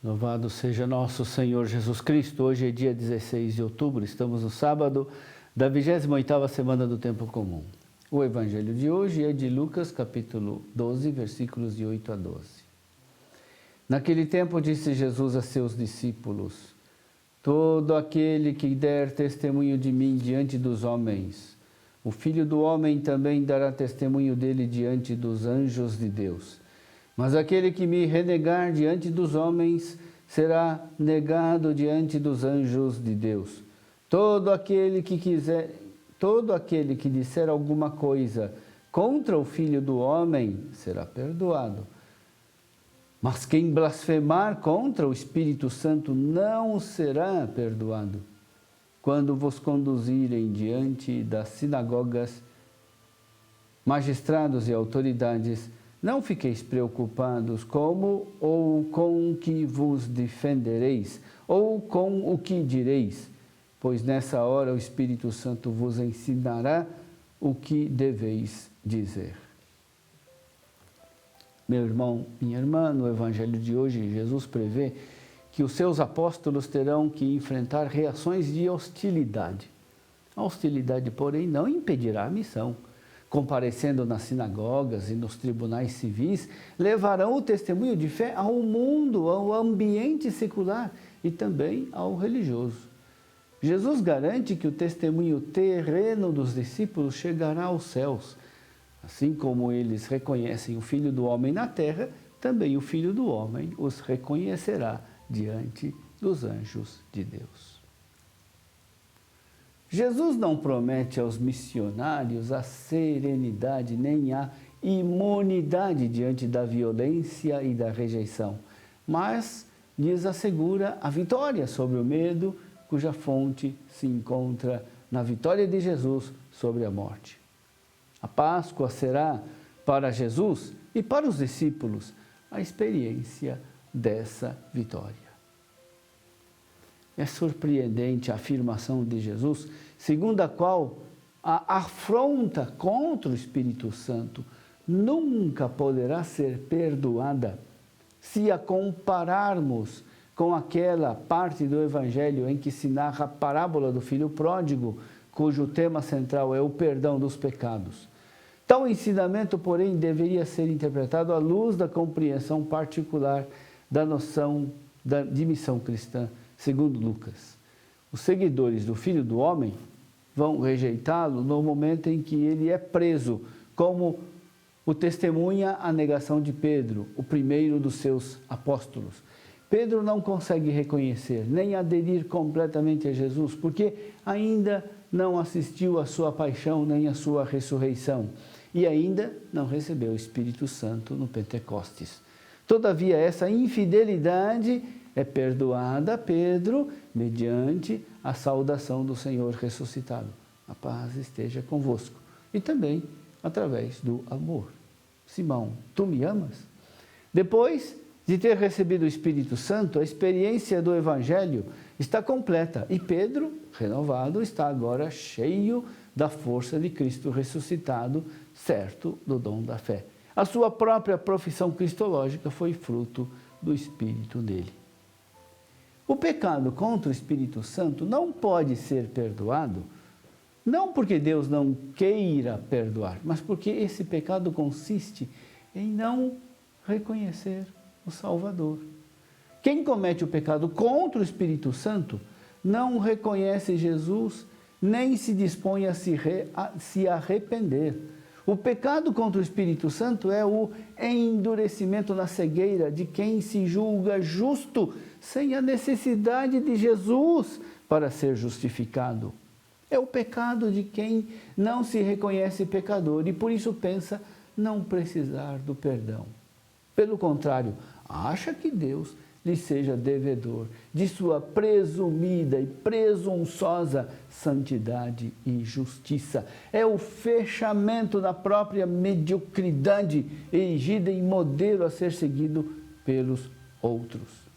Louvado seja nosso Senhor Jesus Cristo. Hoje é dia 16 de outubro, estamos no sábado da 28ª semana do Tempo Comum. O Evangelho de hoje é de Lucas, capítulo 12, versículos de 8 a 12. Naquele tempo disse Jesus a seus discípulos: todo aquele que der testemunho de mim diante dos homens, o Filho do Homem também dará testemunho dele diante dos anjos de Deus. Mas aquele que me renegar diante dos homens será negado diante dos anjos de Deus. Todo aquele que disser alguma coisa contra o Filho do Homem será perdoado. Mas quem blasfemar contra o Espírito Santo não será perdoado. Quando vos conduzirem diante das sinagogas, magistrados e autoridades, não fiqueis preocupados como ou com o que vos defendereis, ou com o que direis, pois nessa hora o Espírito Santo vos ensinará o que deveis dizer. Meu irmão, minha irmã, no Evangelho de hoje, Jesus prevê que os seus apóstolos terão que enfrentar reações de hostilidade. A hostilidade, porém, não impedirá a missão. Comparecendo nas sinagogas e nos tribunais civis, levarão o testemunho de fé ao mundo, ao ambiente secular e também ao religioso. Jesus garante que o testemunho terreno dos discípulos chegará aos céus. Assim como eles reconhecem o Filho do Homem na terra, também o Filho do Homem os reconhecerá diante dos anjos de Deus. Jesus não promete aos missionários a serenidade nem a imunidade diante da violência e da rejeição, mas lhes assegura a vitória sobre o medo, cuja fonte se encontra na vitória de Jesus sobre a morte. A Páscoa será, para Jesus e para os discípulos, a experiência dessa vitória. É surpreendente a afirmação de Jesus, segundo a qual a afronta contra o Espírito Santo nunca poderá ser perdoada se a compararmos com aquela parte do Evangelho em que se narra a parábola do filho pródigo, cujo tema central é o perdão dos pecados. Tal ensinamento, porém, deveria ser interpretado à luz da compreensão particular da noção de missão cristã, segundo Lucas. Os seguidores do Filho do Homem vão rejeitá-lo no momento em que ele é preso, como o testemunha a negação de Pedro, o primeiro dos seus apóstolos. Pedro não consegue reconhecer, nem aderir completamente a Jesus, porque ainda não assistiu à sua paixão, nem à sua ressurreição, e ainda não recebeu o Espírito Santo no Pentecostes. Todavia, essa infidelidade é perdoada a Pedro mediante a saudação do Senhor ressuscitado. A paz esteja convosco. E também através do amor. Simão, tu me amas? Depois de ter recebido o Espírito Santo, a experiência do Evangelho está completa. E Pedro, renovado, está agora cheio da força de Cristo ressuscitado, certo do dom da fé. A sua própria profissão cristológica foi fruto do Espírito dele. O pecado contra o Espírito Santo não pode ser perdoado, não porque Deus não queira perdoar, mas porque esse pecado consiste em não reconhecer o Salvador. Quem comete o pecado contra o Espírito Santo não reconhece Jesus, nem se dispõe a se arrepender. O pecado contra o Espírito Santo é o endurecimento na cegueira de quem se julga justo, sem a necessidade de Jesus para ser justificado. É o pecado de quem não se reconhece pecador e por isso pensa não precisar do perdão. Pelo contrário, acha que Deus lhe seja devedor de sua presumida e presunçosa santidade e justiça. É o fechamento da própria mediocridade erigida em modelo a ser seguido pelos outros.